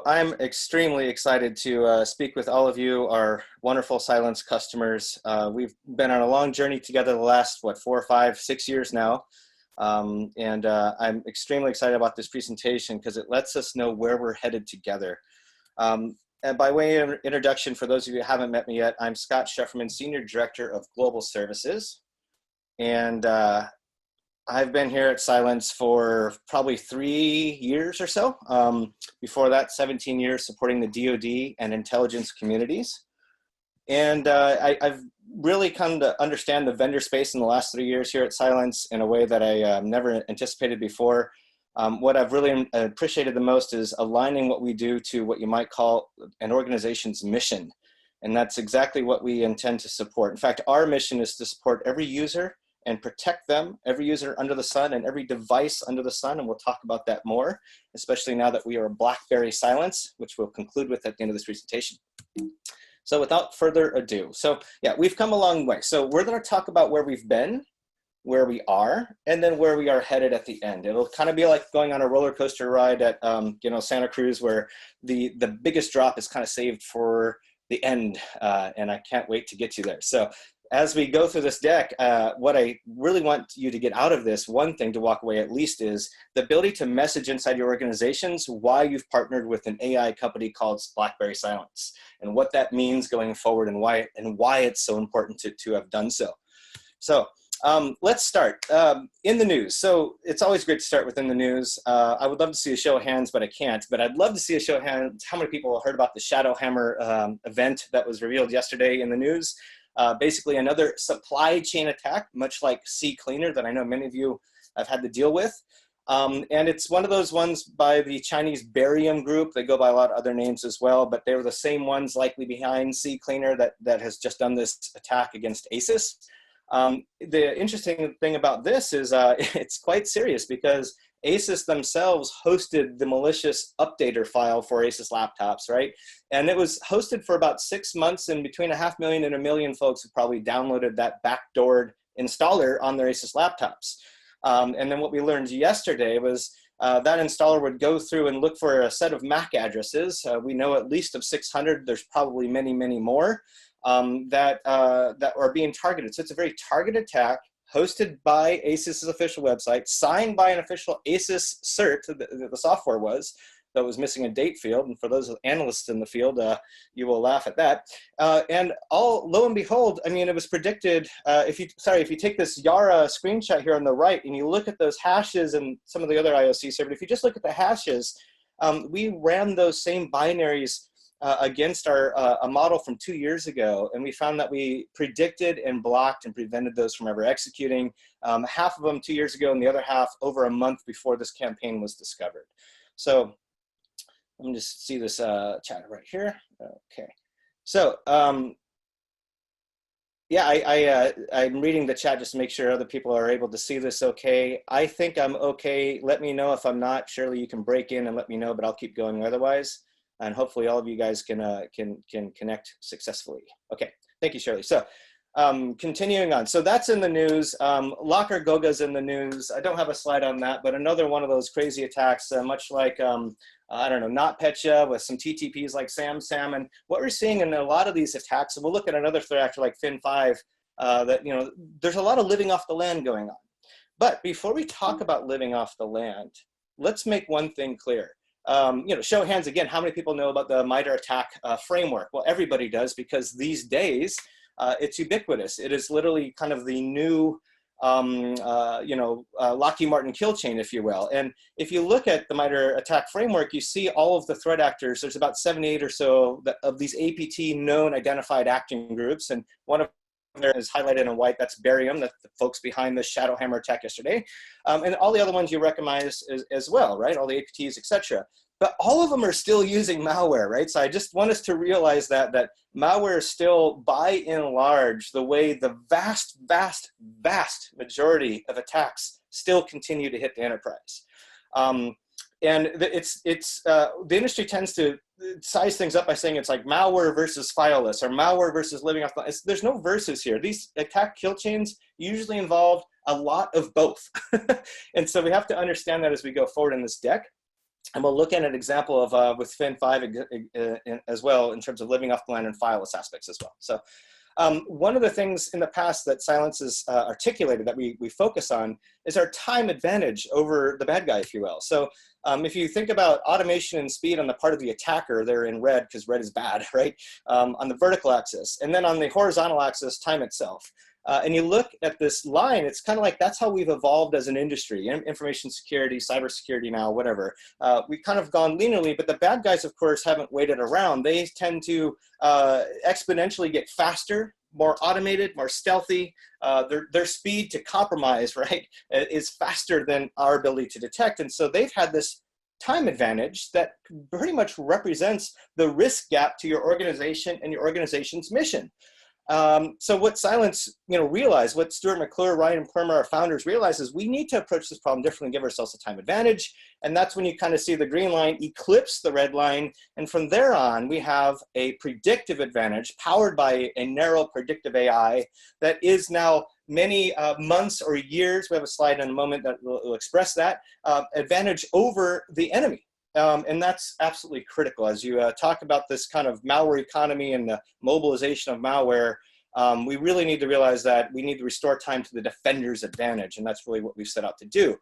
I'm extremely excited to speak with all of you, our wonderful Saillense customers. We've been on a long journey together the last, 4, 5, 6 years now. I'm extremely excited about this presentation because it lets us know where we're headed together. And by way of introduction, for those of you who haven't met me yet, I'm Scott Shefferman, Senior Director of Global Services. And I've been here at Saillense for probably 3 years or so. Before that, 17 years supporting the DoD and intelligence communities. And I've really come to understand the vendor space in the last 3 years here at Saillense in a way that I never anticipated before. What I've really appreciated the most is aligning what we do to what you might call an organization's mission. And that's exactly what we intend to support. In fact, our mission is to support every user and protect them, every user under the sun and every device under the sun. And we'll talk about that more, especially now that we are a BlackBerry Saillense, which we'll conclude with at the end of this presentation. So without further ado, yeah, we've come a long way. So we're going to talk about where we've been, where we are, and then where we are headed at the end. It'll kind of be like going on a roller coaster ride at Santa Cruz, where the biggest drop is kind of saved for the end, and I can't wait to get you there. So as we go through this deck, what I really want you to get out of this, one thing to walk away at least, is the ability to message inside your organizations why you've partnered with an AI company called BlackBerry Saillense, and what that means going forward, and why it's so important to have done so. So let's start in the news. So it's always great to start within the news. I would love to see a show of hands, but I can't. But I'd love to see a show of hands. How many people heard about the Shadowhammer event that was revealed yesterday in the news? Basically another supply chain attack, much like CCleaner, that I know many of you have had to deal with. And it's one of those ones by the Chinese Barium group. They go by a lot of other names as well, but they were the same ones likely behind CCleaner that has just done this attack against ASUS. The interesting thing about this is it's quite serious, because ASUS themselves hosted the malicious updater file for ASUS laptops, right? And it was hosted for about 6 months, and between 500,000 and 1 million folks have probably downloaded that backdoored installer on their ASUS laptops. And then what we learned yesterday was that installer would go through and look for a set of MAC addresses. We know at least of 600. There's probably many, many more that are being targeted. So it's a very targeted attack, hosted by ASUS's official website, signed by an official ASUS cert, the software was, that was missing a date field. And for those analysts in the field, you will laugh at that. And lo and behold, I mean, it was predicted, if you take this Yara screenshot here on the right, and you look at those hashes and some of the other IOC servers, if you just look at the hashes, we ran those same binaries against a model from 2 years ago, and we found that we predicted and blocked and prevented those from ever executing. Half of them 2 years ago, and the other half over a month before this campaign was discovered. So let me just see this chat right here. Okay, so yeah, I'm reading the chat just to make sure other people are able to see this okay. I think I'm okay. Let me know if I'm not. Surely you can break in and let me know, but I'll keep going otherwise. And hopefully all of you guys can connect successfully. Okay, thank you, Shirley. So continuing on, so that's in the news. Locker Goga's in the news. I don't have a slide on that, but another one of those crazy attacks, much like, I don't know, NotPetya with some TTPs like SamSam. And what we're seeing in a lot of these attacks, and we'll look at another threat actor like Fin5, that, there's a lot of living off the land going on. But before we talk about living off the land, let's make one thing clear. Show of hands again, how many people know about the MITRE ATT&CK framework? Well, everybody does, because these days it's ubiquitous. It is literally kind of the new, Lockheed Martin kill chain, if you will. And if you look at the MITRE ATT&CK framework, you see all of the threat actors. There's about 78 or so of these APT known identified acting groups, and one of there is highlighted in white. That's Barium, that's the folks behind the Shadowhammer attack yesterday. And all the other ones you recognize as well, right? All the APTs, etc. But all of them are still using malware, right? So I just want us to realize that malware is still, by and large, the way the vast, vast, vast majority of attacks still continue to hit the enterprise. And the industry tends to size things up by saying it's like malware versus fileless, or malware versus living off the, there's no versus here. These attack kill chains usually involve a lot of both. And so we have to understand that as we go forward in this deck. And we'll look at an example of with Fin5 as well in terms of living off the land and fileless aspects as well. So one of the things in the past that Sailence has articulated that we focus on is our time advantage over the bad guy, if you will. So if you think about automation and speed on the part of the attacker, they're in red because red is bad, right? On the vertical axis. And then on the horizontal axis, time itself. And you look at this line, it's kind of like that's how we've evolved as an industry, information security, cybersecurity now, whatever. We've kind of gone linearly, but the bad guys, of course, haven't waited around. They tend to exponentially get faster, more automated, more stealthy. Their speed to compromise, right, is faster than our ability to detect. And so they've had this time advantage that pretty much represents the risk gap to your organization and your organization's mission. So what Sailence, realized, what Stuart McClure, Ryan and Perma, our founders, realized is we need to approach this problem differently and give ourselves a time advantage. And that's when you kind of see the green line eclipse the red line. And from there on, we have a predictive advantage powered by a narrow predictive AI that is now many months or years, we have a slide in a moment that will express that, advantage over the enemy. And that's absolutely critical. As you talk about this kind of malware economy and the mobilization of malware, we really need to realize that we need to restore time to the defender's advantage. And that's really what we've set out to do.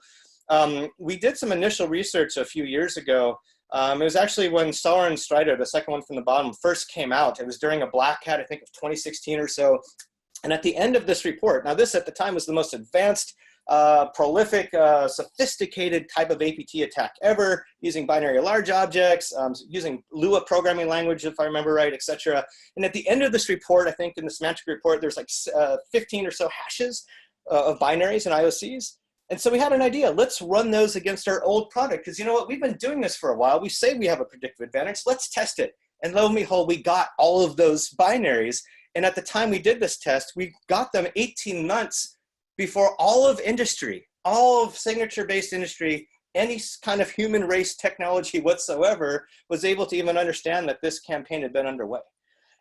We did some initial research a few years ago. It was actually when Solar and Strider, the second one from the bottom, first came out. It was during a Black Hat, I think of 2016 or so. And at the end of this report, now this at the time was the most advanced, prolific, sophisticated type of APT attack ever, using binary large objects, using Lua programming language, if I remember right, etc. And at the end of this report, I think in the semantic report, there's like 15 or so hashes of binaries and IOCs. And so we had an idea, let's run those against our old product. Because you know what, we've been doing this for a while. We say we have a predictive advantage, let's test it. And lo and behold, we got all of those binaries. And at the time we did this test, we got them 18 months before all of industry, all of signature-based industry, any kind of human race technology whatsoever was able to even understand that this campaign had been underway.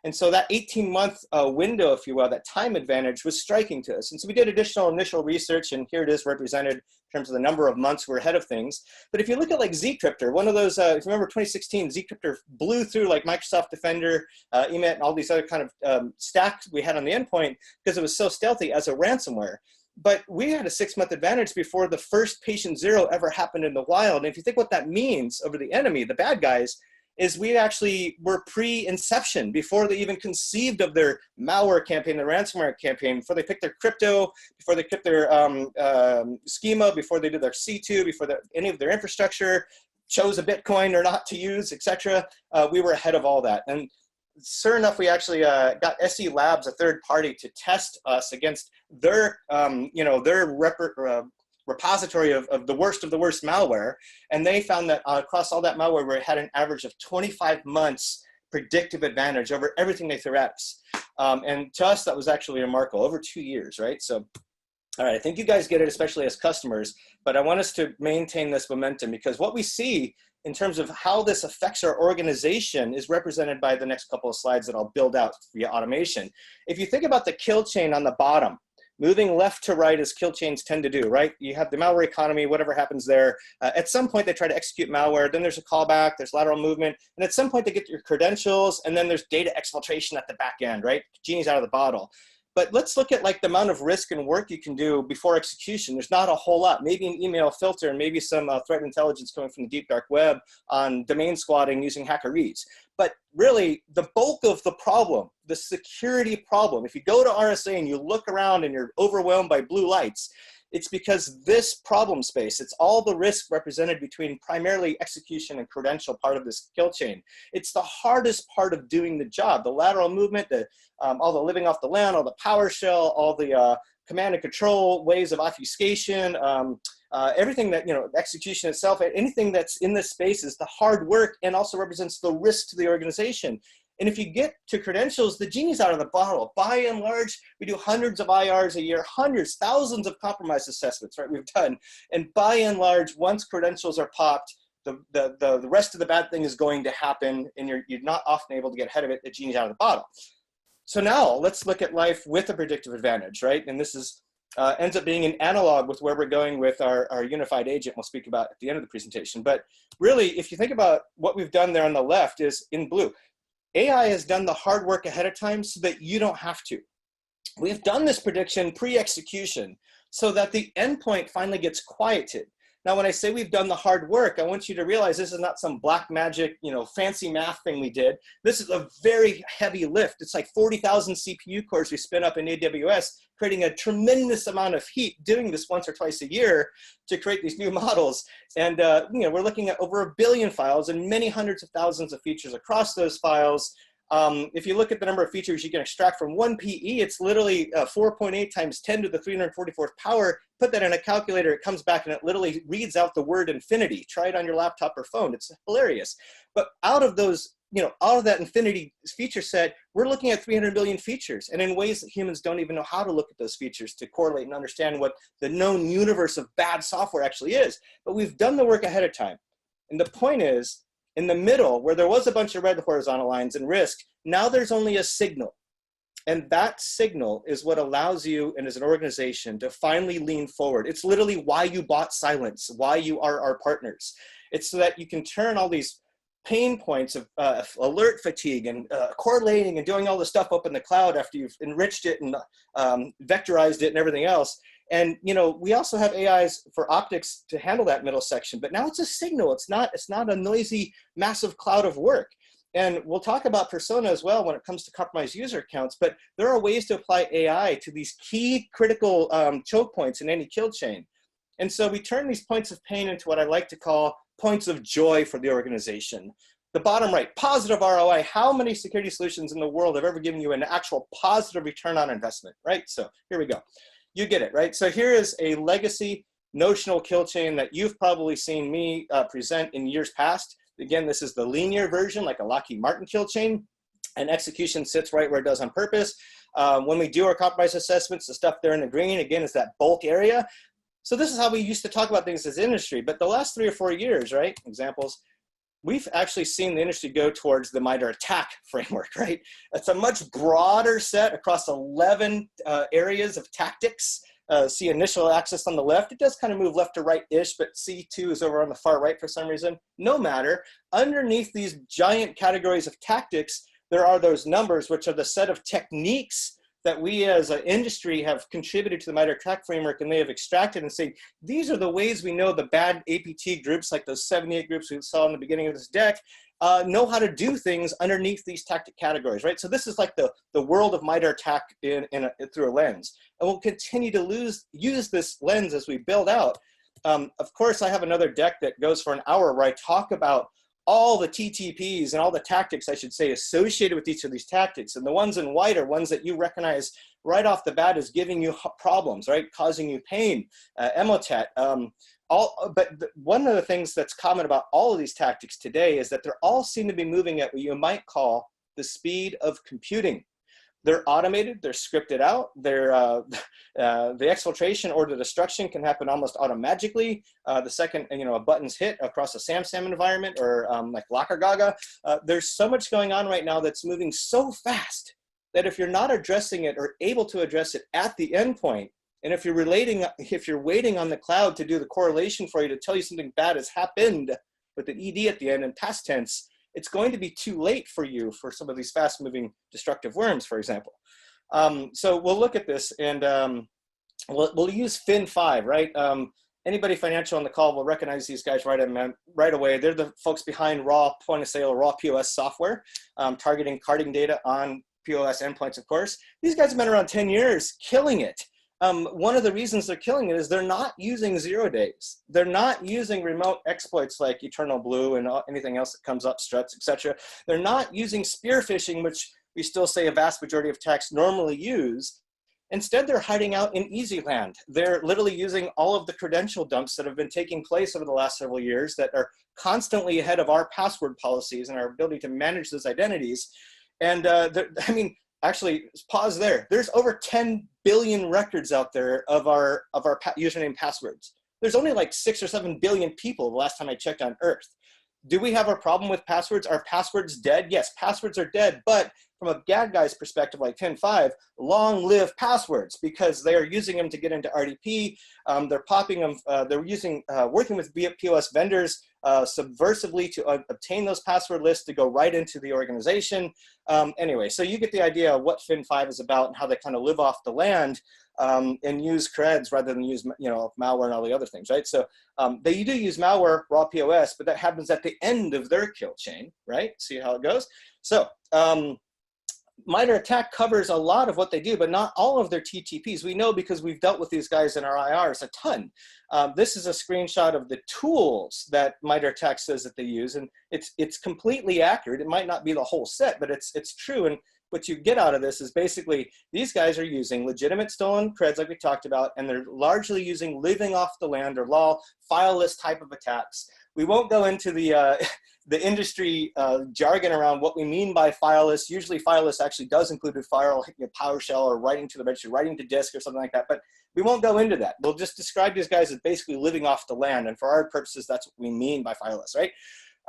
And so that 18-month window, if you will, that time advantage was striking to us. And so we did additional initial research, and here it is represented in terms of the number of months we're ahead of things. But if you look at like Zcryptor, one of those, if you remember 2016, Zcryptor blew through like Microsoft Defender, EMET, and all these other kind of stacks we had on the endpoint because it was so stealthy as a ransomware. But we had a 6-month advantage before the first patient zero ever happened in the wild. And if you think what that means over the enemy, the bad guys, is we actually were pre-inception before they even conceived of their malware campaign, the ransomware campaign, before they picked their crypto, before they picked their schema, before they did their C2, before any of their infrastructure, chose a Bitcoin or not to use, etc. We were ahead of all that. And sure enough, we actually got SE Labs, a third party, to test us against their, repository of the worst malware. And they found that across all that malware, we had an average of 25 months predictive advantage over everything they threw at us. And to us, that was actually remarkable, over 2 years, right? So, all right, I think you guys get it, especially as customers, but I want us to maintain this momentum because what we see in terms of how this affects our organization is represented by the next couple of slides that I'll build out via automation. If you think about the kill chain on the bottom, moving left to right as kill chains tend to do, right? You have the malware economy, whatever happens there. At some point, they try to execute malware. Then there's a callback, there's lateral movement. And at some point, they get your credentials. And then there's data exfiltration at the back end, right? Genie's out of the bottle. But let's look at like the amount of risk and work you can do before execution. There's not a whole lot. Maybe an email filter and maybe some threat intelligence coming from the deep dark web on domain squatting using hackeries. But really, the bulk of the problem, the security problem, if you go to RSA and you look around and you're overwhelmed by blue lights, it's because this problem space, it's all the risk represented between primarily execution and credential part of this kill chain. It's the hardest part of doing the job, the lateral movement, all the living off the land, all the PowerShell, all the command and control ways of obfuscation, everything that, execution itself, anything that's in this space is the hard work and also represents the risk to the organization. And if you get to credentials, the genie's out of the bottle. By and large, we do hundreds of IRs a year, hundreds, thousands of compromise assessments, right, we've done. And by and large, once credentials are popped, the rest of the bad thing is going to happen, and you're not often able to get ahead of it. The genie's out of the bottle. So now let's look at life with a predictive advantage, right? And this is ends up being an analog with where we're going with our unified agent we'll speak about at the end of the presentation. But really, if you think about what we've done there on the left is in blue. AI has done the hard work ahead of time so that you don't have to. We've done this prediction pre-execution so that the endpoint finally gets quieted. Now, when I say we've done the hard work, I want you to realize this is not some black magic, fancy math thing we did. This is a very heavy lift. It's like 40,000 CPU cores we spin up in AWS, creating a tremendous amount of heat, doing this once or twice a year to create these new models. And we're looking at over 1 billion files and many hundreds of thousands of features across those files. If you look at the number of features you can extract from one PE, it's literally 4.8 times 10 to the 344th power. Put that in a calculator, it comes back and it literally reads out the word infinity. Try it on your laptop or phone. It's hilarious. But out of those, out of that infinity feature set, we're looking at 300 billion features, and in ways that humans don't even know how to look at those features to correlate and understand what the known universe of bad software actually is. But we've done the work ahead of time. And the point is, in the middle, where there was a bunch of red horizontal lines and risk, now there's only a signal. And that signal is what allows you, and as an organization, to finally lean forward. It's literally why you bought Cylance, why you are our partners. It's so that you can turn all these pain points of alert fatigue and correlating and doing all the stuff up in the cloud after you've enriched it and vectorized it and everything else. And we also have AIs for optics to handle that middle section, but now it's a signal. It's not a noisy, massive cloud of work. And we'll talk about persona as well when it comes to compromised user accounts, but there are ways to apply AI to these key critical choke points in any kill chain. And so we turn these points of pain into what I like to call points of joy for the organization. The bottom right, positive ROI. How many security solutions in the world have ever given you an actual positive return on investment, right? So here we go. You get it, right? So here is a legacy notional kill chain that you've probably seen me present in years past. Again, this is the linear version, like a Lockheed Martin kill chain, and execution sits right where it does on purpose. When we do our compromise assessments, the stuff there in the green, again, is that bulk area. So this is how we used to talk about things as industry, but the last 3 or 4 years, right, examples, we've actually seen the industry go towards the MITRE ATT&CK framework, right? It's a much broader set across 11 areas of tactics. See initial access on the left. It does kind of move left to right-ish, but C2 is over on the far right for some reason. No matter. Underneath these giant categories of tactics, there are those numbers, which are the set of techniques that we as an industry have contributed to the MITRE ATT&CK framework, and they have extracted and say, these are the ways we know the bad APT groups, like those 78 groups we saw in the beginning of this deck, know how to do things underneath these tactic categories, right? So this is like the world of MITRE ATT&CK through a lens. And we'll continue to use this lens as we build out. Of course, I have another deck that goes for an hour where I talk about all the TTPs and all the tactics, I should say, associated with each of these tactics. And the ones in white are ones that you recognize right off the bat as giving you problems, right? Causing you pain, emotet. But one of the things that's common about all of these tactics today is that they're all seem to be moving at what you might call the speed of computing. They're automated, they're scripted out, the exfiltration or the destruction can happen almost automatically. The second a button's hit across a SamSam environment or like Locker Gaga. There's so much going on right now that's moving so fast that if you're not addressing it or able to address it at the endpoint, and if you're waiting on the cloud to do the correlation for you to tell you something bad has happened with an ED at the end in past tense, it's going to be too late for you for some of these fast-moving destructive worms, for example. So we'll look at this, and we'll use Fin5, right? Anybody financial on the call will recognize these guys right away. They're the folks behind raw point-of-sale, raw POS software, targeting carding data on POS endpoints, of course. These guys have been around 10 years, killing it. One of the reasons they're killing it is they're not using 0 days. They're not using remote exploits like Eternal Blue and anything else that comes up, struts, etc. They're not using spear phishing, which we still say a vast majority of attacks normally use. Instead, they're hiding out in EasyLand. They're literally using all of the credential dumps that have been taking place over the last several years that are constantly ahead of our password policies and our ability to manage those identities. And actually, pause there. There's over 10 billion records out there of our username passwords. There's only like 6 or 7 billion people the last time I checked on Earth. Do we have a problem with passwords? Are passwords dead? Yes, passwords are dead, but from a bad guy's perspective, like Fin5, long live passwords, because they are using them to get into RDP. They're popping them, they're using, working with POS vendors subversively to obtain those password lists to go right into the organization. Anyway, so you get the idea of what Fin5 is about and how they kind of live off the land and use creds rather than use, you know, malware and all the other things, right? So they do use malware, raw POS, but that happens at the end of their kill chain, right? See how it goes? So MITRE ATT&CK covers a lot of what they do, but not all of their TTPs. We know because we've dealt with these guys in our IRs a ton. This is a screenshot of the tools that MITRE ATT&CK says that they use, and it's completely accurate. It might not be the whole set, but it's true. And what you get out of this is basically these guys are using legitimate stolen creds like we talked about, and they're largely using living off the land or LOL fileless type of attacks. We won't go into the industry jargon around what we mean by fileless. Usually fileless actually does include a file, you know, PowerShell or writing to the registry, writing to disk or something like that, but we won't go into that. We'll just describe these guys as basically living off the land, and for our purposes, that's what we mean by fileless, right?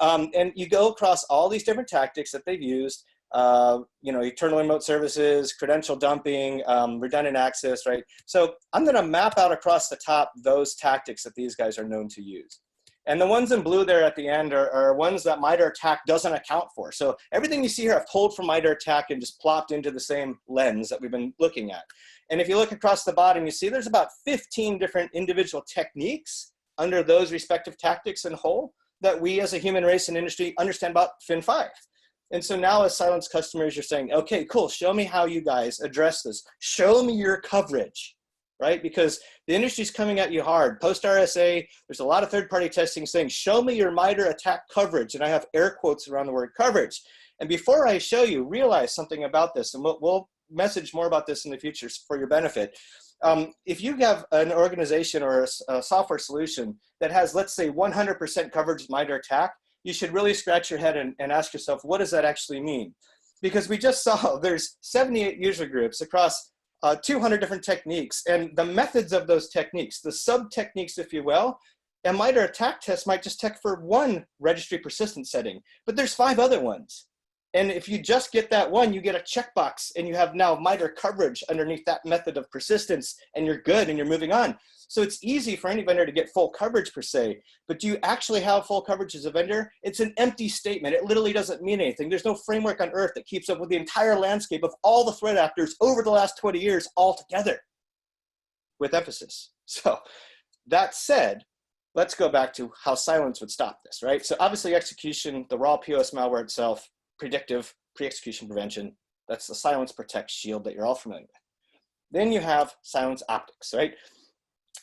And you go across all these different tactics that they've used, you know, eternal remote services, credential dumping, redundant access, right? So I'm gonna map out across the top those tactics that these guys are known to use. And the ones in blue there at the end are ones that MITRE ATT&CK doesn't account for. So everything you see here, I've pulled from MITRE ATT&CK and just plopped into the same lens that we've been looking at. And if you look across the bottom, you see there's about 15 different individual techniques under those respective tactics in whole that we as a human race and industry understand about Fin5. And so now as Silence customers, you're saying, okay, cool, show me how you guys address this. Show me your coverage, right? Because the industry's coming at you hard. Post RSA, there's a lot of third-party testing saying, show me your MITRE ATT&CK coverage. And I have air quotes around the word coverage. And before I show you, realize something about this, and we'll message more about this in the future for your benefit. If you have an organization or a software solution that has, let's say, 100% coverage of MITRE ATT&CK, you should really scratch your head and ask yourself, what does that actually mean? Because we just saw there's 78 user groups across 200 different techniques, and the methods of those techniques, the sub-techniques, if you will, a MITRE ATT&CK test might just check for one registry persistence setting, but there's 5 other ones. And if you just get that one, you get a checkbox, and you have now MITRE coverage underneath that method of persistence, and you're good, and you're moving on. So it's easy for any vendor to get full coverage per se, but do you actually have full coverage as a vendor? It's an empty statement. It literally doesn't mean anything. There's no framework on earth that keeps up with the entire landscape of all the threat actors over the last 20 years all together, with emphasis. So that said, let's go back to how Silence would stop this, right? So obviously execution, the raw POS malware itself, predictive, pre-execution prevention, that's the Silence Protect shield that you're all familiar with. Then you have Silence Optics, right?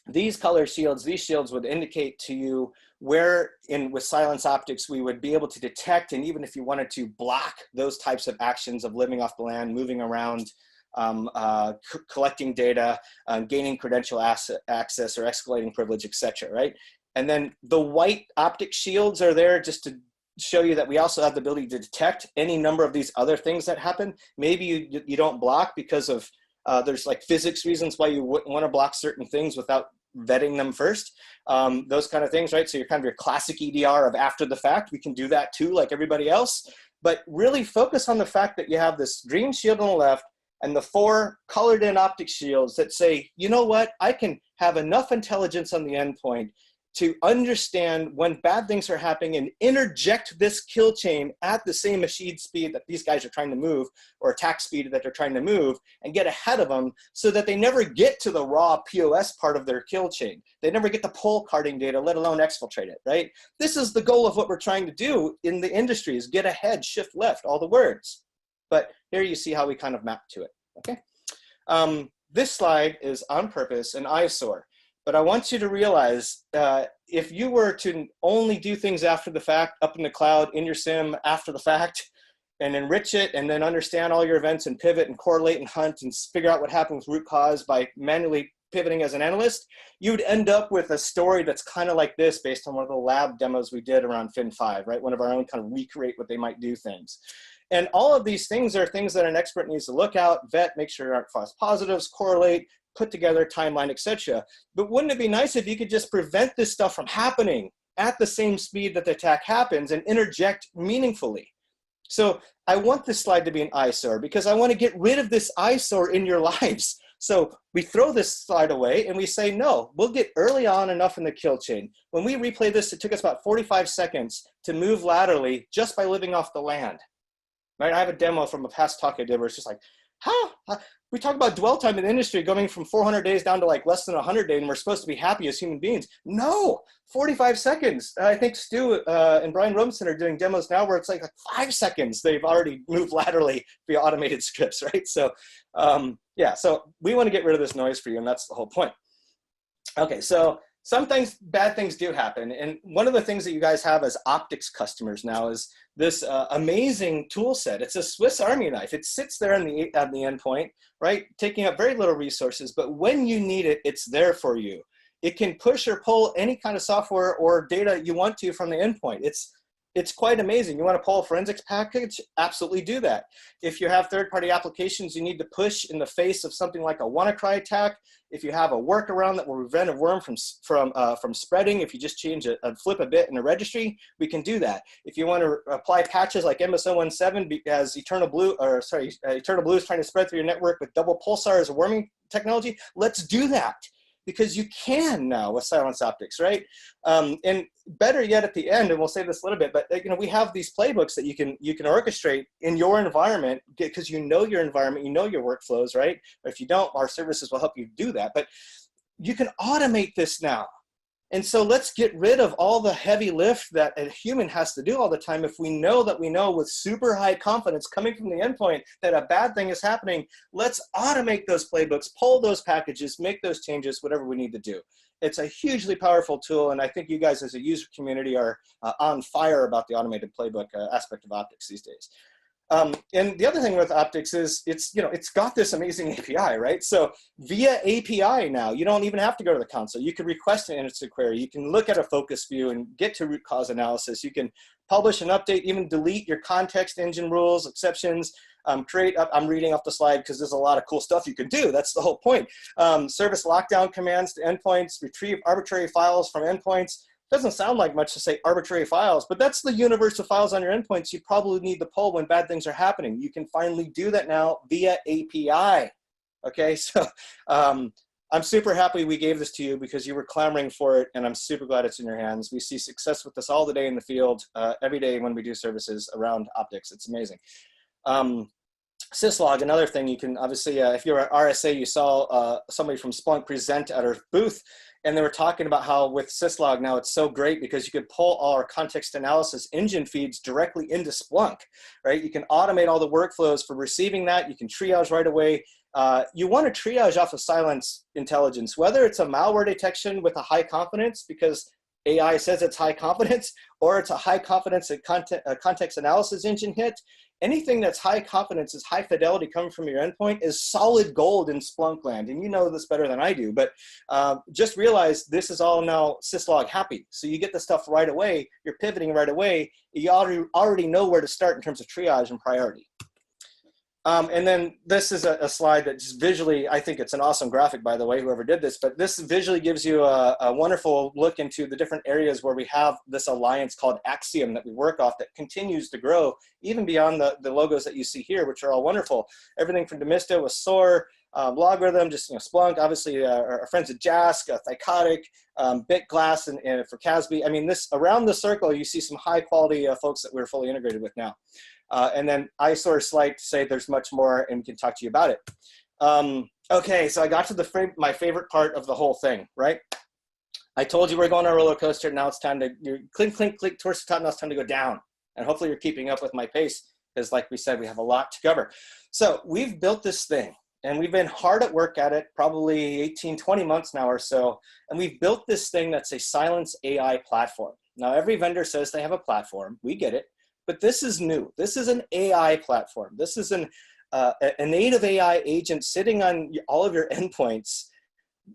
These color shields, these shields would indicate to you where with Silence Optics we would be able to detect, and even if you wanted to block those types of actions of living off the land, moving around, collecting data, gaining credential access or escalating privilege, etc., right? And then the white optic shields are there just to show you that we also have the ability to detect any number of these other things that happen. Maybe you don't block because of there's like physics reasons why you wouldn't want to block certain things without vetting them first. Those kind of things, right? So you're kind of your classic EDR of after the fact. We can do that too, like everybody else. But really focus on the fact that you have this green shield on the left and the 4 colored in optic shields that say, you know what? I can have enough intelligence on the endpoint to understand when bad things are happening and interject this kill chain at the same machine speed that these guys are trying to move, or attack speed that they're trying to move, and get ahead of them so that they never get to the raw POS part of their kill chain. They never get the pull carding data, let alone exfiltrate it, right? This is the goal of what we're trying to do in the industry, is get ahead, shift left, all the words. But here you see how we kind of map to it, okay? This slide is on purpose an eyesore. But I want you to realize if you were to only do things after the fact, up in the cloud, in your SIM, after the fact, and enrich it, and then understand all your events and pivot and correlate and hunt and figure out what happened with root cause by manually pivoting as an analyst, you would end up with a story that's kind of like this based on one of the lab demos we did around Fin5, right? One of our own kind of recreate what they might do things. And all of these things are things that an expert needs to look out, vet, make sure there aren't false positives, correlate, put together timeline, etc. But wouldn't it be nice if you could just prevent this stuff from happening at the same speed that the attack happens and interject meaningfully? So I want this slide to be an eyesore because I want to get rid of this eyesore in your lives. So we throw this slide away and we say, no, we'll get early on enough in the kill chain. When we replay this, it took us about 45 seconds to move laterally just by living off the land. Right? I have a demo from a past talk I did where it's just like, how? We talk about dwell time in the industry going from 400 days down to like less than 100 days, and we're supposed to be happy as human beings. No, 45 seconds. I think Stu and Brian Robinson are doing demos now where it's like 5 seconds. They've already moved laterally via automated scripts, right? So yeah, so we want to get rid of this noise for you, and that's the whole point. Okay, so some things, bad things do happen. And one of the things that you guys have as optics customers now is this amazing tool set. It's a Swiss Army knife. It sits there on the endpoint, right? Taking up very little resources, but when you need it, it's there for you. It can push or pull any kind of software or data you want to from the endpoint. It's quite amazing. You want to pull a forensics package? Absolutely do that. If you have third-party applications you need to push in the face of something like a WannaCry attack, if you have a workaround that will prevent a worm from spreading, if you just change flip a bit in a registry, we can do that. If you want to apply patches like MS017 because Eternal Blue is trying to spread through your network with double pulsar as a worming technology, let's do that. Because you can now with Silence Optics, right? And better yet at the end, and we'll say this a little bit, but we have these playbooks that you can orchestrate in your environment because you know your environment, you know your workflows, right? Or if you don't, our services will help you do that. But you can automate this now. And so let's get rid of all the heavy lift that a human has to do all the time. If we know with super high confidence coming from the endpoint that a bad thing is happening, let's automate those playbooks, pull those packages, make those changes, whatever we need to do. It's a hugely powerful tool, and I think you guys as a user community are on fire about the automated playbook aspect of optics these days. And the other thing with optics is it's got this amazing API, right? So via API now, you don't even have to go to the console. You can request an instant query. You can look at a focus view and get to root cause analysis. You can publish and update, even delete your context engine rules, exceptions, I'm reading off the slide because there's a lot of cool stuff you can do. That's the whole point. Service lockdown commands to endpoints, retrieve arbitrary files from endpoints. Doesn't sound like much to say arbitrary files, but that's the universe of files on your endpoints you probably need to pull when bad things are happening. You can finally do that now via API. Okay, so I'm super happy we gave this to you because you were clamoring for it, and I'm super glad it's in your hands. We see success with this all the day in the field, every day when we do services around optics. It's amazing. Syslog, another thing you can obviously, if you're at RSA, you saw somebody from Splunk present at our booth, and they were talking about how with Syslog now it's so great because you could pull all our context analysis engine feeds directly into Splunk, right? You can automate all the workflows for receiving that. You can triage right away. You want to triage off of Silence intelligence, whether it's a malware detection with a high confidence because AI says it's high confidence, or it's a high confidence context analysis engine hit. Anything that's high confidence is high fidelity coming from your endpoint is solid gold in Splunk land. And you know this better than I do, but just realize this is all now Syslog happy. So you get the stuff right away, you're pivoting right away, you already know where to start in terms of triage and priority. And then this is a slide that just visually, I think it's an awesome graphic, by the way, whoever did this, but this visually gives you a wonderful look into the different areas where we have this alliance called Axiom that we work off that continues to grow, even beyond the logos that you see here, which are all wonderful. Everything from Demisto with SOAR, Logarithm, just Splunk, obviously our friends at JASC, Thycotic, BitGlass, and for CASB. I mean, around the circle, you see some high quality folks that we're fully integrated with now. And then I sort of like to say there's much more and we can talk to you about it. Okay, so I got to my favorite part of the whole thing, right? I told you we're going on a roller coaster. Now it's time to click, click, click towards the top. Now it's time to go down. And hopefully you're keeping up with my pace because like we said, we have a lot to cover. So we've built this thing and we've been hard at work at it, probably 18, 20 months now or so. And we've built this thing that's a Silence AI platform. Now every vendor says they have a platform. We get it. But this is new. This is an AI platform. This is a native AI agent sitting on all of your endpoints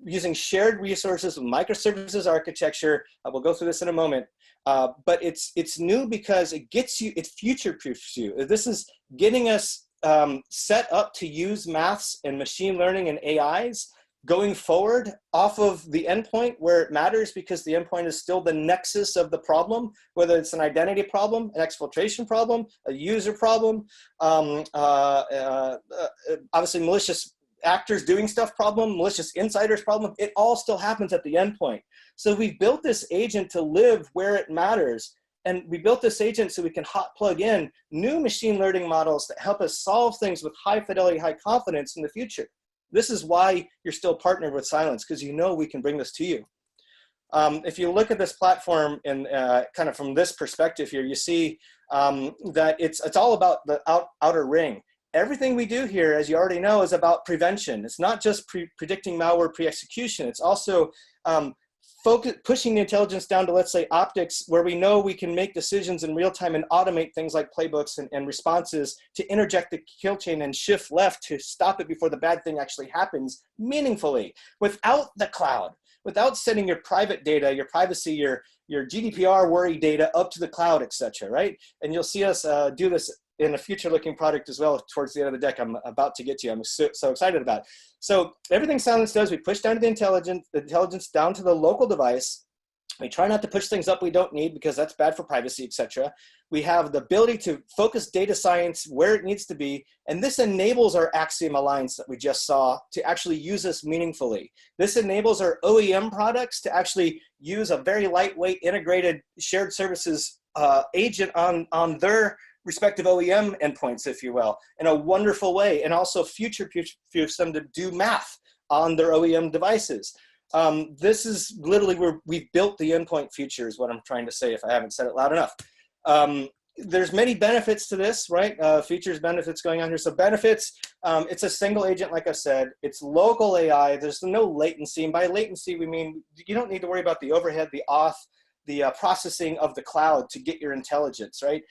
using shared resources with microservices architecture. We'll go through this in a moment. But it's new because it future-proofs you. This is getting us set up to use maths and machine learning and AIs going forward off of the endpoint where it matters, because the endpoint is still the nexus of the problem, whether it's an identity problem, an exfiltration problem, a user problem, obviously malicious actors doing stuff problem, malicious insiders problem, it all still happens at the endpoint. So we've built this agent to live where it matters. And we built this agent so we can hot plug in new machine learning models that help us solve things with high fidelity, high confidence in the future. This is why you're still partnered with Sailence, because you know we can bring this to you. If you look at this platform and kind of from this perspective here, you see that it's all about the outer ring. Everything we do here, as you already know, is about prevention. It's not just predicting malware pre-execution. It's also pushing the intelligence down to, let's say, optics, where we know we can make decisions in real time and automate things like playbooks and responses to interject the kill chain and shift left to stop it before the bad thing actually happens meaningfully without the cloud, without sending your private data, your privacy, your GDPR worry data up to the cloud, etc. Right? And you'll see us do this in a future-looking product as well towards the end of the deck I'm about to get to. I'm so excited about. So everything Sailence does, we push down to the intelligence down to the local device. We try not to push things up we don't need because that's bad for privacy, etc. We have the ability to focus data science where it needs to be, and this enables our Axiom Alliance that we just saw to actually use this meaningfully. This enables our OEM products to actually use a very lightweight integrated shared services agent on their respective OEM endpoints, if you will, in a wonderful way, and also future-proof them to do math on their OEM devices. This is literally where we've built the endpoint future, is what I'm trying to say if I haven't said it loud enough. There's many benefits to this, right? Features, benefits going on here. So benefits, it's a single agent, like I said. It's local AI. There's no latency. And by latency, we mean you don't need to worry about the overhead, the auth, the processing of the cloud to get your intelligence, right?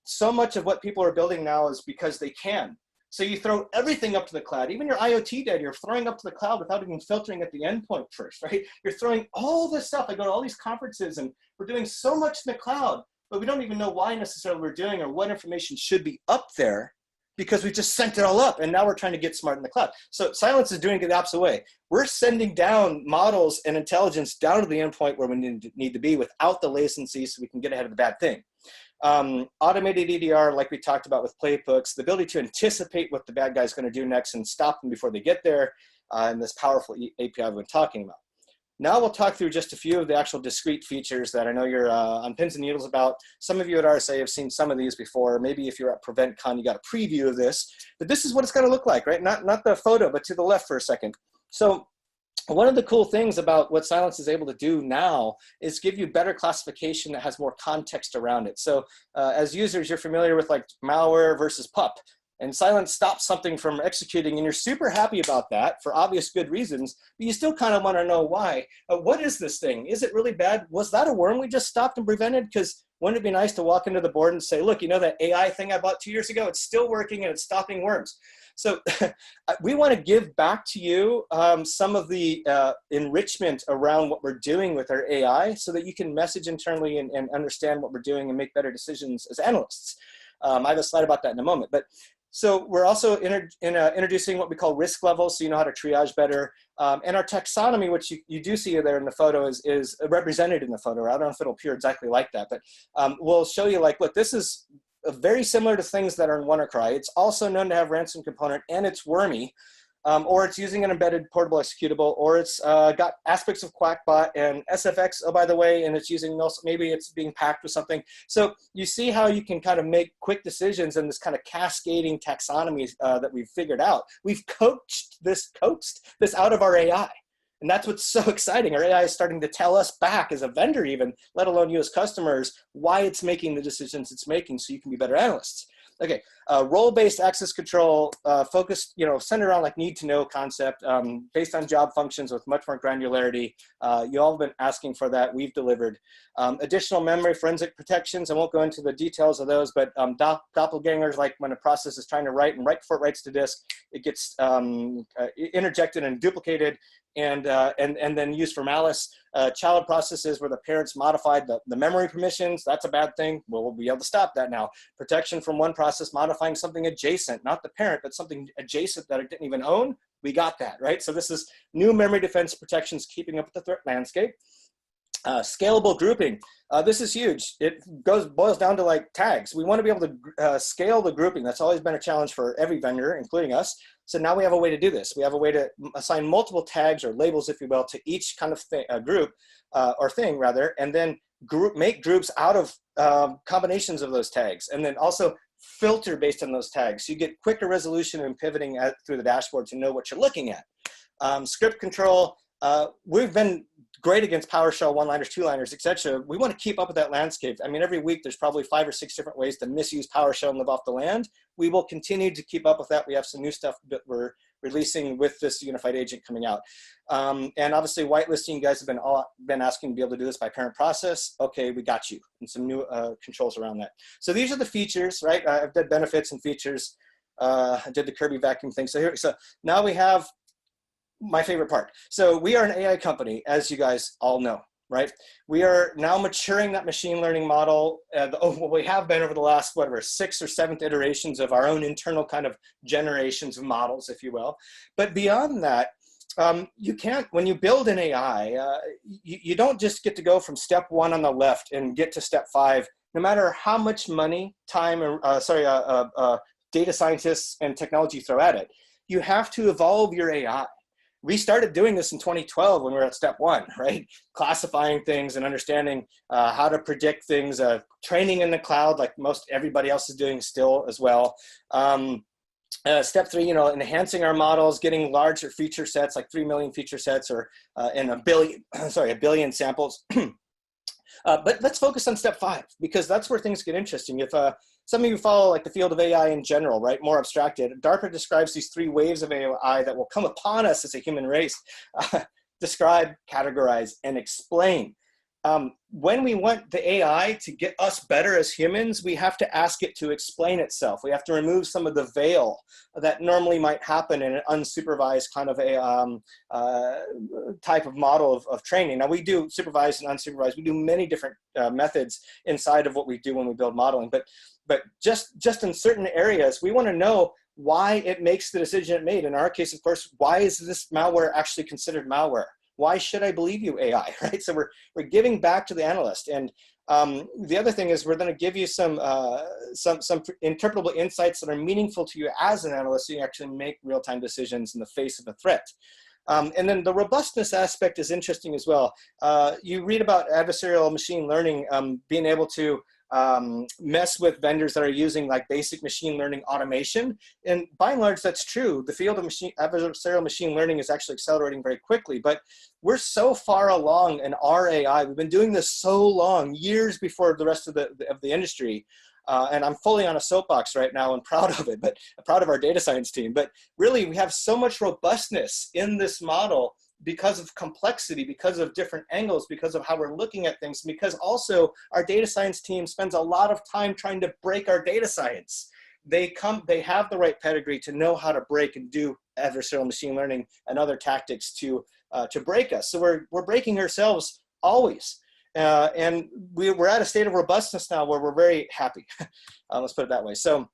So much of what people are building now is because they can. So you throw everything up to the cloud, even your IoT data, you're throwing up to the cloud without even filtering at the endpoint first, right? You're throwing all this stuff. I go to all these conferences and we're doing so much in the cloud, but we don't even know why necessarily we're doing or what information should be up there because we just sent it all up and now we're trying to get smart in the cloud. So Sailence is doing it the opposite way. We're sending down models and intelligence down to the endpoint where we need to be without the latency so we can get ahead of the bad thing. Automated EDR, like we talked about with playbooks, the ability to anticipate what the bad guy's going to do next and stop them before they get there, and this powerful API I've been talking about. Now we'll talk through just a few of the actual discrete features that I know you're on pins and needles about. Some of you at RSA have seen some of these before. Maybe if you're at PreventCon, you got a preview of this. But this is what it's going to look like, right? Not the photo, but to the left for a second. So one of the cool things about what Sailence is able to do now is give you better classification that has more context around it. So as users, you're familiar with like malware versus pup. And Sailence stops something from executing, and you're super happy about that for obvious good reasons, but you still kind of want to know why. What is this thing? Is it really bad? Was that a worm we just stopped and prevented? Because wouldn't it be nice to walk into the board and say, look, you know that AI thing I bought 2 years ago? It's still working and it's stopping worms. So we want to give back to you some of the enrichment around what we're doing with our AI so that you can message internally and understand what we're doing and make better decisions as analysts. I have a slide about that in a moment. But so we're also introducing what we call risk levels, so you know how to triage better. And our taxonomy, which you do see there in the photo, is represented in the photo. I don't know if it'll appear exactly like that, but we'll show you like, look, this is very similar to things that are in WannaCry. It's also known to have ransom component, and it's wormy, or it's using an embedded portable executable, or it's got aspects of Quackbot and SFX, oh, by the way, and it's using, maybe it's being packed with something. So you see how you can kind of make quick decisions in this kind of cascading taxonomy that we've figured out. We've coaxed this out of our AI. And that's what's so exciting. Our AI is starting to tell us back as a vendor even, let alone you as customers, why it's making the decisions it's making so you can be better analysts. Okay, role-based access control focused, centered around like need-to-know concept based on job functions with much more granularity. You all have been asking for that. We've delivered. Additional memory forensic protections. I won't go into the details of those, but doppelgangers, like when a process is trying to write and right before it writes to disk, it gets interjected and duplicated and then used for malice. Child processes where the parents modified the memory permissions. That's a bad thing. Well, we'll be able to stop that now. Protection from one process modified modifying something adjacent, not the parent, but something adjacent that it didn't even own, we got that, right? So this is new memory defense protections keeping up with the threat landscape. Scalable grouping. This is huge. It boils down to like tags. We want to be able to scale the grouping. That's always been a challenge for every vendor, including us. So now we have a way to do this. We have a way to assign multiple tags or labels, if you will, to each kind of group or thing rather, and then make groups out of combinations of those tags, and then also filter based on those tags. So you get quicker resolution and pivoting through the dashboard to know what you're looking at. Script control. We've been great against PowerShell one-liners, two-liners, etc. We want to keep up with that landscape. I mean, every week there's probably 5 or 6 different ways to misuse PowerShell and live off the land. We will continue to keep up with that. We have some new stuff that we're releasing with this unified agent coming out. And obviously whitelisting, you guys have been asking to be able to do this by parent process. Okay, we got you, and some new controls around that. So these are the features, right? I've done benefits and features. I did the Kirby vacuum thing. So now we have my favorite part. So we are an AI company, as you guys all know, right? We are now maturing that machine learning model. We have been over the last, whatever, 6th or 7th iterations of our own internal kind of generations of models, if you will. But beyond that, you can't, when you build an AI, you don't just get to go from step 1 on the left and get to step 5, no matter how much money, time, data scientists and technology throw at it. You have to evolve your AI. We started doing this in 2012 when we were at step 1, right? Classifying things and understanding how to predict things, training in the cloud like most everybody else is doing still as well. Step 3, enhancing our models, getting larger feature sets, like 3 million feature sets or and a billion samples. But let's focus on step 5, because that's where things get interesting. If some of you follow like the field of AI in general, right, more abstracted, DARPA describes these 3 waves of AI that will come upon us as a human race. Describe, categorize, and explain. When we want the AI to get us better as humans, we have to ask it to explain itself. We have to remove some of the veil that normally might happen in an unsupervised kind of a type of model of training. Now we do supervised and unsupervised. We do many different methods inside of what we do when we build modeling, but just in certain areas, we want to know why it makes the decision it made. In our case, of course, why is this malware actually considered malware? Why should I believe you, AI, right? So we're giving back to the analyst. And the other thing is we're going to give you some interpretable insights that are meaningful to you as an analyst, so you actually make real-time decisions in the face of a threat. And then the robustness aspect is interesting as well. You read about adversarial machine learning being able to mess with vendors that are using like basic machine learning automation. And by and large, that's true. The field of adversarial machine learning is actually accelerating very quickly, but we're so far along in our AI. We've been doing this so long, years before the rest of the industry. And I'm fully on a soapbox right now and proud of it, but proud of our data science team. But really, we have so much robustness in this model because of complexity, because of different angles, because of how we're looking at things, because also our data science team spends a lot of time trying to break our data science. They have the right pedigree to know how to break and do adversarial machine learning and other tactics to break us. So we're breaking ourselves always. And we're at a state of robustness now where we're very happy. Let's put it that way. So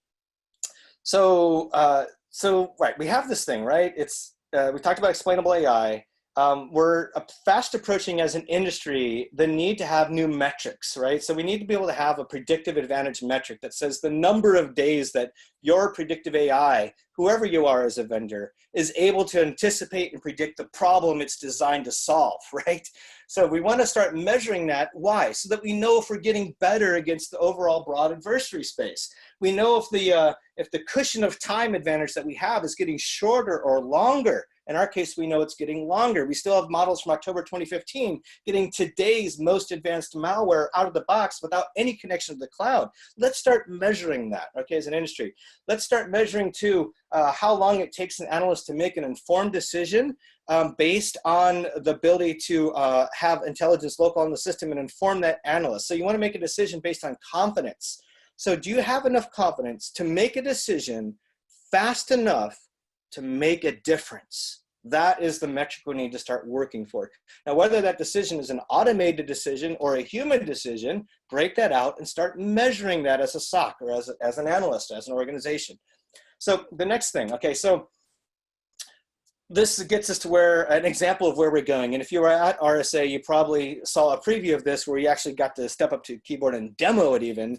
right, we have this thing, right? We talked about explainable AI. We're fast approaching as an industry the need to have new metrics, right? So we need to be able to have a predictive advantage metric that says the number of days that your predictive AI, whoever you are as a vendor, is able to anticipate and predict the problem it's designed to solve, right? So we want to start measuring that. Why? So that we know if we're getting better against the overall broad adversary space. We know if the cushion of time advantage that we have is getting shorter or longer. In our case, we know it's getting longer. We still have models from October 2015 getting today's most advanced malware out of the box without any connection to the cloud. Let's start measuring that, okay, as an industry. Let's start measuring, too, how long it takes an analyst to make an informed decision based on the ability to have intelligence local on the system and inform that analyst. So you want to make a decision based on confidence. So do you have enough confidence to make a decision fast enough to make a difference? That is the metric we need to start working for. Now, whether that decision is an automated decision or a human decision, break that out and start measuring that as a SOC or as an analyst, as an organization. So the next thing, okay, so this gets us to where an example of where we're going. And if you were at RSA, you probably saw a preview of this where you actually got to step up to the keyboard and demo it even.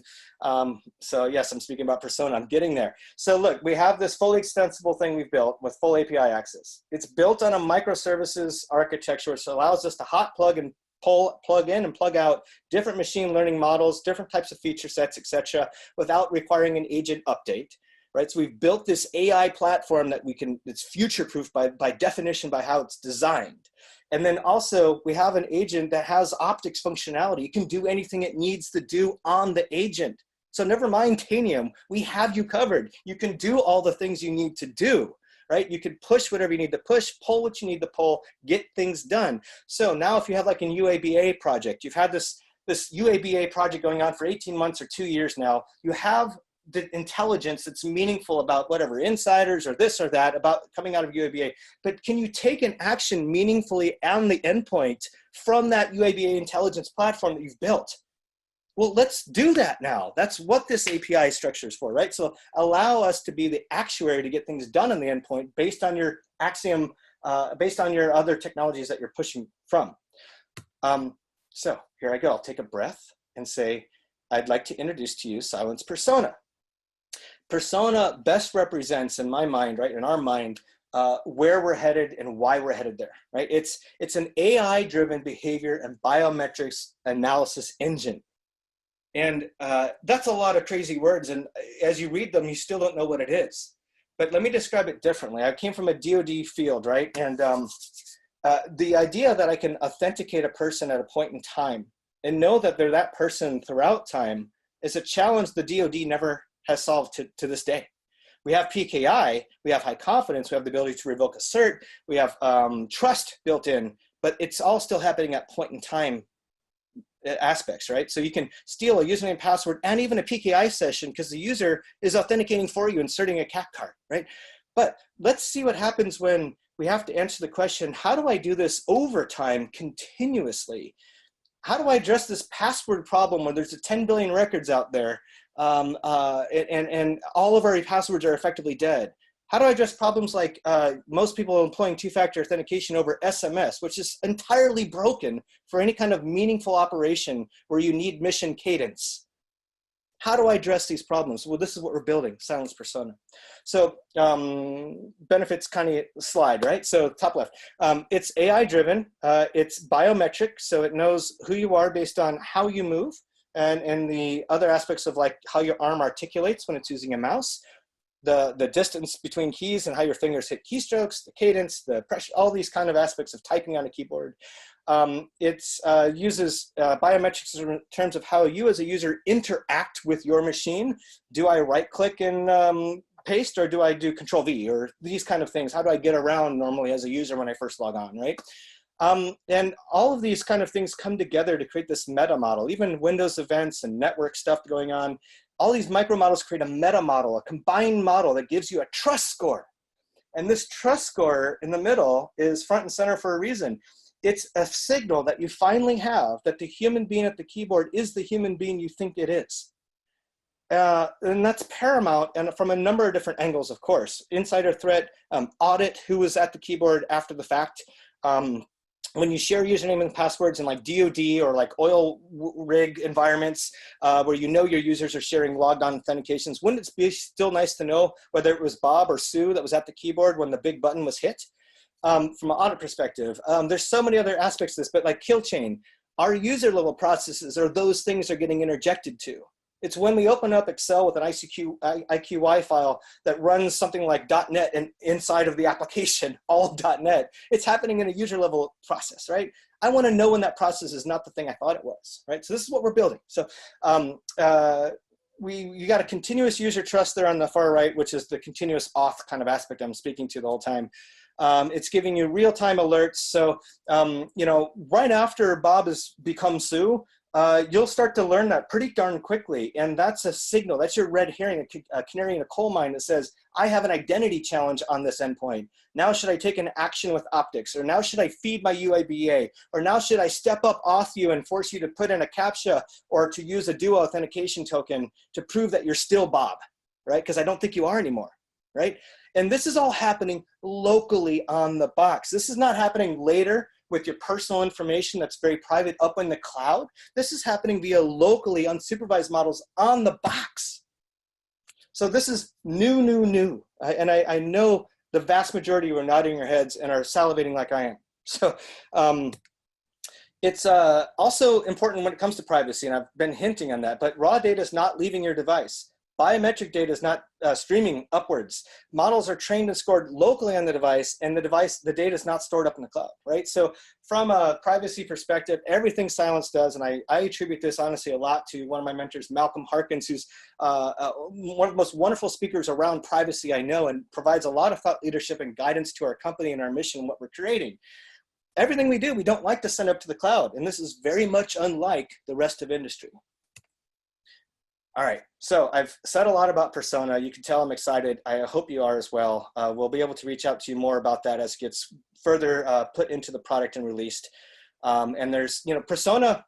So yes, I'm speaking about Persona, I'm getting there. So look, we have this fully extensible thing we've built with full API access. It's built on a microservices architecture, which allows us to hot plug and plug in and plug out different machine learning models, different types of feature sets, etc., without requiring an agent update. Right, so we've built this AI platform that it's future-proof by definition, by how it's designed. And then also we have an agent that has optics functionality. It can do anything it needs to do on the agent. So never mind Tanium, we have you covered. You can do all the things you need to do, right? You can push whatever you need to push, pull what you need to pull, get things done. So now if you have like an UABA project, you've had this UABA project going on for 18 months or 2 years now, you have the intelligence that's meaningful about whatever insiders or this or that about coming out of UABA, but can you take an action meaningfully on the endpoint from that UABA intelligence platform that you've built? Well, let's do that now. That's what this API structure is for, right? So allow us to be the actuary to get things done on the endpoint based on your Axiom, based on your other technologies that you're pushing from. So here I go. I'll take a breath and say, I'd like to introduce to you Silence Persona. Persona best represents, in my mind, right, in our mind, where we're headed and why we're headed there, right? It's an AI-driven behavior and biometrics analysis engine. And that's a lot of crazy words, and as you read them, you still don't know what it is. But let me describe it differently. I came from a DoD field, right? And the idea that I can authenticate a person at a point in time and know that they're that person throughout time is a challenge the DoD never has solved to this day. We have PKI, we have high confidence, we have the ability to revoke a cert, we have trust built in, but it's all still happening at point in time aspects, right? So you can steal a username, password, and even a PKI session because the user is authenticating for you, inserting a CAC card, right? But let's see what happens when we have to answer the question, how do I do this over time continuously? How do I address this password problem when there's 10 billion records out there and all of our passwords are effectively dead? How do I address problems like most people employing two-factor authentication over SMS, which is entirely broken for any kind of meaningful operation where you need mission cadence? How do I address these problems? Well, this is what we're building, Silence Persona. So benefits kind of slide, right? So top left, it's AI-driven, it's biometric, so it knows who you are based on how you move and the other aspects of like how your arm articulates when it's using a mouse, the distance between keys and how your fingers hit keystrokes, the cadence, the pressure, all these kind of aspects of typing on a keyboard. It uses biometrics in terms of how you as a user interact with your machine. Do I right click and paste, or do I do Control V, or these kind of things? How do I get around normally as a user when I first log on, right? And all of these kind of things come together to create this meta model. Even Windows events and network stuff going on, all these micro models create a meta model, a combined model that gives you a trust score. And this trust score in the middle is front and center for a reason. It's a signal that you finally have that the human being at the keyboard is the human being you think it is. And that's paramount, and from a number of different angles, of course. Insider threat, audit who was at the keyboard after the fact. When you share username and passwords in like DoD or like oil rig environments where you know your users are sharing logged on authentications, wouldn't it be still nice to know whether it was Bob or Sue that was at the keyboard when the big button was hit? From an audit perspective, there's so many other aspects to this, but like kill chain, our user level processes are those things are getting interjected to. It's when we open up Excel with an IQY file that runs something like .NET and inside of the application, all .NET, it's happening in a user level process, right? I want to know when that process is not the thing I thought it was, right? So this is what we're building. So you got a continuous user trust there on the far right, which is the continuous auth kind of aspect I'm speaking to the whole time. It's giving you real-time alerts. So, you know, right after Bob has become Sue, you'll start to learn that pretty darn quickly. And that's a signal. That's your red herring, a canary in a coal mine that says, I have an identity challenge on this endpoint. Now should I take an action with optics? Or now should I feed my UABA? Or now should I step up off you and force you to put in a CAPTCHA or to use a duo authentication token to prove that you're still Bob, right? Because I don't think you are anymore, right? And this is all happening locally on the box. This is not happening later with your personal information that's very private up in the cloud. This is happening via locally unsupervised models on the box. So this is new. I know the vast majority of you are nodding your heads and are salivating like I am. So it's also important when it comes to privacy, and I've been hinting on that, but raw data is not leaving your device. Biometric data is not streaming upwards. Models are trained and scored locally on the device, and the data is not stored up in the cloud, right? So from a privacy perspective, everything Sailence does, and I attribute this honestly a lot to one of my mentors, Malcolm Harkins, who's one of the most wonderful speakers around privacy I know, and provides a lot of thought leadership and guidance to our company and our mission and what we're creating. Everything we do, we don't like to send up to the cloud, and this is very much unlike the rest of industry. All right, so I've said a lot about Persona. You can tell I'm excited. I hope you are as well. We'll be able to reach out to you more about that as it gets further put into the product and released. And there's, Persona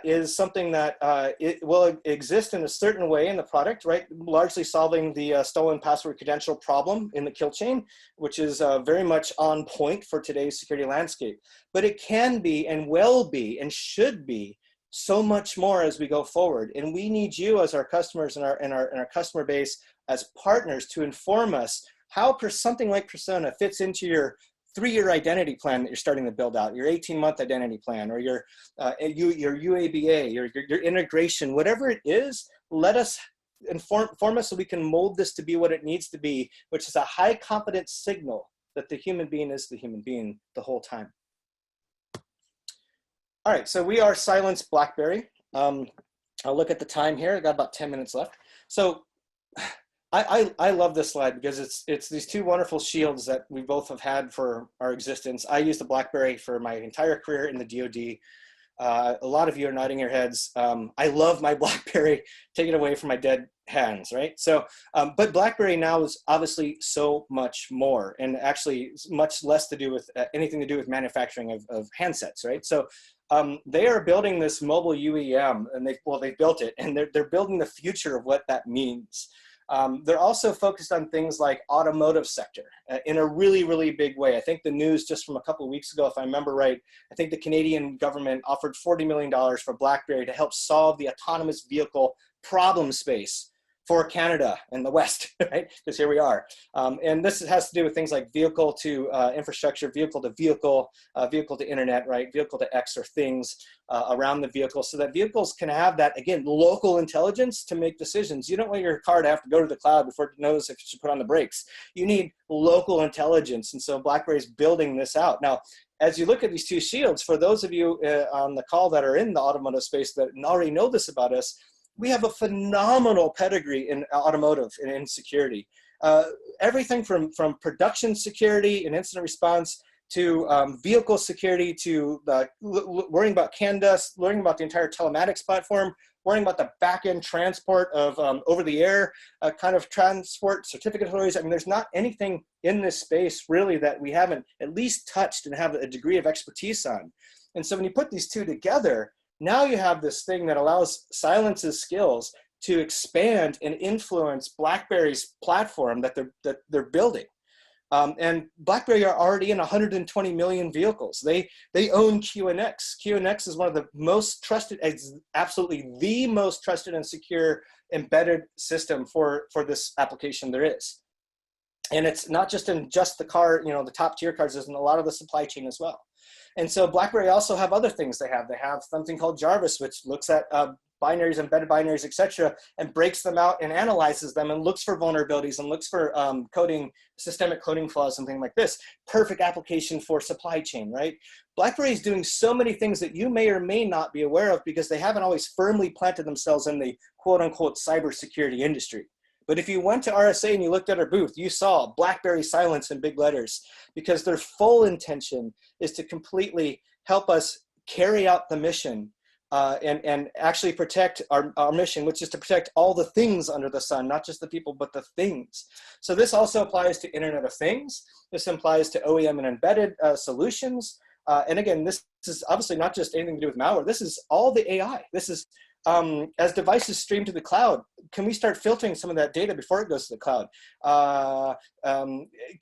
is something that it will exist in a certain way in the product, right? Largely solving the stolen password credential problem in the kill chain, which is very much on point for today's security landscape. But it can be and will be and should be so much more as we go forward. And we need you as our customers and our customer base as partners to inform us how something like Persona fits into your 3-year identity plan that you're starting to build out, your 18-month identity plan, or your UABA, your integration, whatever it is. Let us inform us so we can mold this to be what it needs to be, which is a high confidence signal that the human being is the human being the whole time. All right, so we are Sailence BlackBerry. I'll look at the time here. I got about 10 minutes left. So I love this slide because it's these two wonderful shields that we both have had for our existence. I used the BlackBerry for my entire career in the DoD. A lot of you are nodding your heads. I love my BlackBerry. Take it away from my dead hands, right? So, but BlackBerry now is obviously so much more, and actually much less to do with anything to do with manufacturing of handsets, right? So they are building this mobile UEM, and they've built it, and they're building the future of what that means. They're also focused on things like automotive sector in a really, really big way. I think the news just from a couple of weeks ago, if I remember right, I think the Canadian government offered $40 million for BlackBerry to help solve the autonomous vehicle problem space for Canada and the West, right? Because here we are. And this has to do with things like vehicle to infrastructure, vehicle to internet, right? Vehicle to X or things around the vehicle, so that vehicles can have that, again, local intelligence to make decisions. You don't want your car to have to go to the cloud before it knows if it should put on the brakes. You need local intelligence. And so BlackBerry is building this out. Now, as you look at these two shields, for those of you on the call that are in the automotive space that already know this about us, we have a phenomenal pedigree in automotive and in security. Everything from production security and incident response to vehicle security to worrying about CANDUS, learning about the entire telematics platform, worrying about the back-end transport of over-the-air kind of transport, certificate authorities. I mean, there's not anything in this space really that we haven't at least touched and have a degree of expertise on. And so when you put these two together, now you have this thing that allows Sailence's skills to expand and influence BlackBerry's platform that they're building. And BlackBerry are already in 120 million vehicles. They own QNX. QNX is one of the most trusted, absolutely the most trusted and secure embedded system for this application there is. And it's not just in just the car, the top tier cars, there's in a lot of the supply chain as well. And so BlackBerry also have other things they have. They have something called Jarvis, which looks at binaries, embedded binaries, et cetera, and breaks them out and analyzes them and looks for vulnerabilities and looks for systemic coding flaws and things like this. Perfect application for supply chain, right? BlackBerry is doing so many things that you may or may not be aware of because they haven't always firmly planted themselves in the quote unquote cybersecurity industry. But if you went to RSA and you looked at our booth, you saw BlackBerry Sailence in big letters, because their full intention is to completely help us carry out the mission and actually protect our mission, which is to protect all the things under the sun, not just the people, but the things. So this also applies to Internet of Things. This applies to OEM and embedded solutions. And again, this is obviously not just anything to do with malware. This is all the AI. This is, as devices stream to the cloud, can we start filtering some of that data before it goes to the cloud?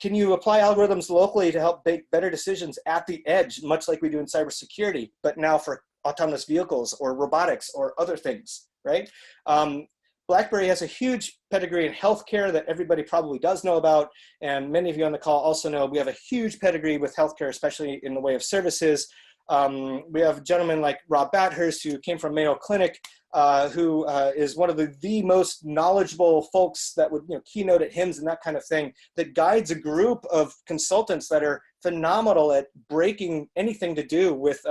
Can you apply algorithms locally to help make better decisions at the edge, much like we do in cybersecurity, but now for autonomous vehicles or robotics or other things, right? BlackBerry has a huge pedigree in healthcare that everybody probably does know about, and many of you on the call also know we have a huge pedigree with healthcare, especially in the way of services. We have gentlemen like Rob Bathurst, who came from Mayo Clinic, who is one of the most knowledgeable folks that would keynote at HIMSS and that kind of thing, that guides a group of consultants that are phenomenal at breaking anything to do with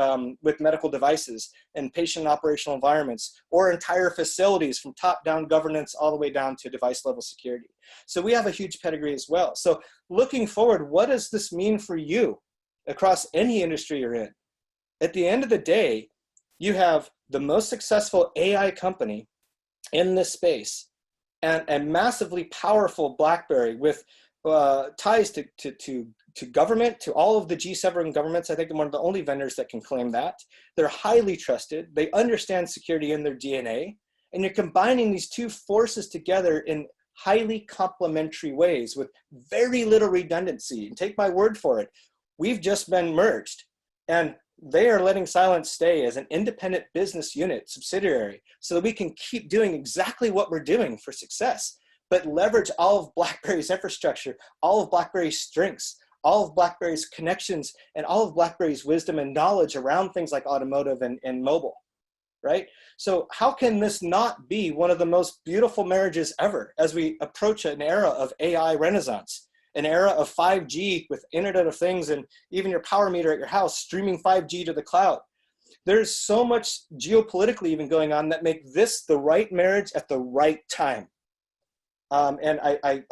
medical devices and patient operational environments, or entire facilities from top-down governance all the way down to device-level security. So we have a huge pedigree as well. So looking forward, what does this mean for you across any industry you're in? At the end of the day, you have the most successful AI company in this space and a massively powerful BlackBerry with ties to government, to all of the G7 governments. I think they're one of the only vendors that can claim that. They're highly trusted. They understand security in their DNA. And you're combining these two forces together in highly complementary ways with very little redundancy. And take my word for it, we've just been merged. And they are letting Cylance stay as an independent business unit subsidiary so that we can keep doing exactly what we're doing for success, but leverage all of BlackBerry's infrastructure, all of BlackBerry's strengths, all of BlackBerry's connections, and all of BlackBerry's wisdom and knowledge around things like automotive and mobile, right? So how can this not be one of the most beautiful marriages ever as we approach an era of AI renaissance? An era of 5G with Internet of Things and even your power meter at your house streaming 5G to the cloud. There's so much geopolitically even going on that make this the right marriage at the right time. And I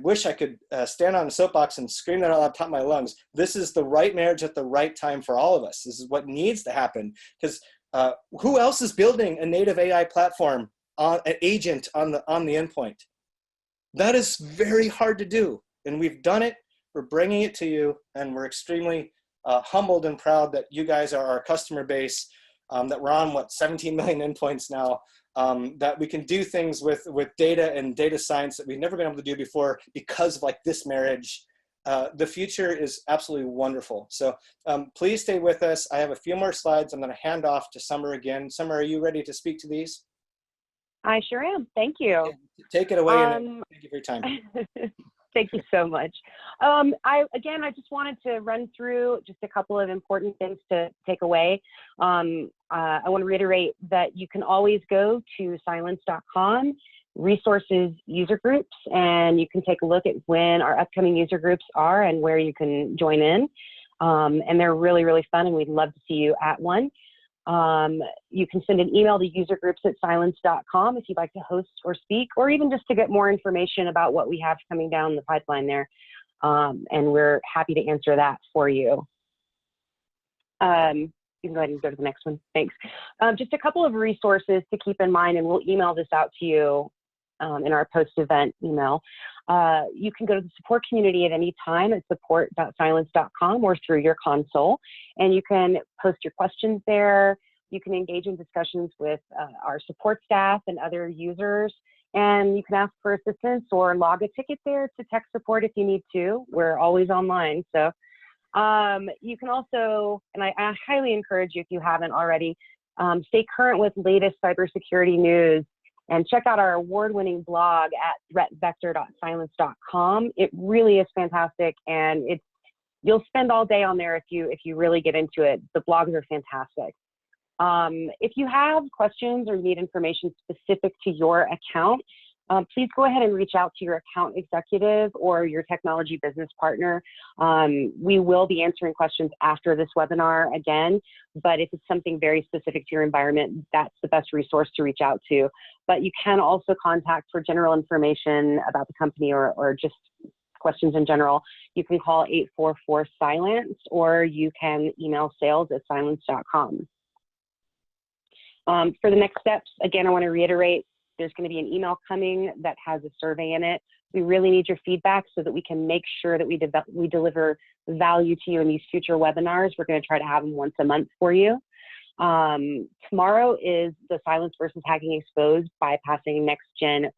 wish I could stand on a soapbox and scream that out on top of my lungs. This is the right marriage at the right time for all of us. This is what needs to happen, because who else is building a native AI platform, an agent on the endpoint? That is very hard to do. And we've done it, we're bringing it to you, and we're extremely humbled and proud that you guys are our customer base, that we're on, 17 million endpoints now, that we can do things with data and data science that we've never been able to do before because of like this marriage. The future is absolutely wonderful. So please stay with us. I have a few more slides. I'm gonna hand off to Summer again. Summer, are you ready to speak to these? I sure am, thank you. Take it away, and thank you for your time. Thank you so much. I just wanted to run through just a couple of important things to take away. I want to reiterate that you can always go to Cylance.com, resources, user groups, and you can take a look at when our upcoming user groups are and where you can join in. And they're really, really fun, and we'd love to see you at one. You can send an email to usergroups@cylance.com if you'd like to host or speak, or even just to get more information about what we have coming down the pipeline there. And we're happy to answer that for you. You can go ahead and go to the next one. Thanks. Just a couple of resources to keep in mind, and we'll email this out to you in our post-event email. You can go to the support community at any time at support.cylance.com or through your console, and you can post your questions there. You can engage in discussions with our support staff and other users, and you can ask for assistance or log a ticket there to tech support if you need to. We're always online. So you can also, and I highly encourage you if you haven't already, stay current with latest cybersecurity news, and check out our award-winning blog at threatvector.cylance.com. It really is fantastic, and you'll spend all day on there if you really get into it. The blogs are fantastic. If you have questions or need information specific to your account, please go ahead and reach out to your account executive or your technology business partner. We will be answering questions after this webinar again, but if it's something very specific to your environment, that's the best resource to reach out to. But you can also contact for general information about the company or just questions in general, you can call 844-SILENCE, or you can email sales@silence.com. For the next steps, again, I want to reiterate, there's going to be an email coming that has a survey in it. We really need your feedback so that we can make sure that we deliver value to you in these future webinars. We're going to try to have them once a month for you. Tomorrow is the Silence versus Hacking Exposed Bypassing Next Gen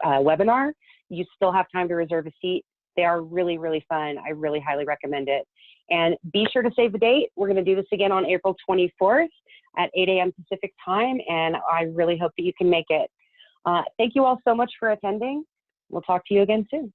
webinar. You still have time to reserve a seat. They are really, really fun. I really highly recommend it. And be sure to save the date. We're going to do this again on April 24th at 8 a.m. Pacific time, and I really hope that you can make it. Thank you all so much for attending. We'll talk to you again soon.